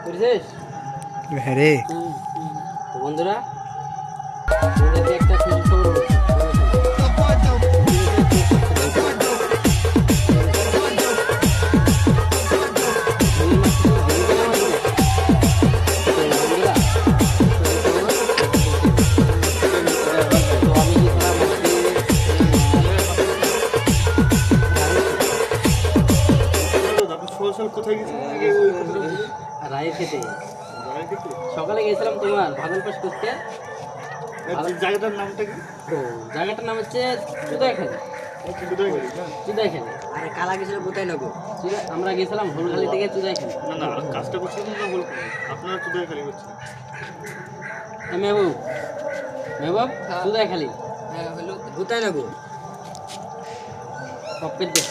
বুঝছিস? হ্যাঁ রে। তো বন্ধুরা তোমাদেরকে একটা খুশি খবর বলছি। কোথায় গেছিলেন আগে ওই কথাটা বলুন। রায়ের খেতে রায়ের ক্ষেত্রে? সকালে গেছিলাম তোমার ভাগল পাশ করতে। জায়গাটার নামটা কি? ও জায়গাটার নাম হচ্ছে চুদাইখালি। চুদাইখালি না? চুদাইখালি। আরে কালা গেছিল কোথায় নেবো? আমরা গেছিলাম হোলখালি থেকে চুদাইখালি। না না, কাজটা করছিলেন না বলুন, আপনারা চুদাইখালি করছেন। মেহবুব মেহবুব চুদাইখালি হ্যাঁ হলো কোথায় নেবো? কপের দেশ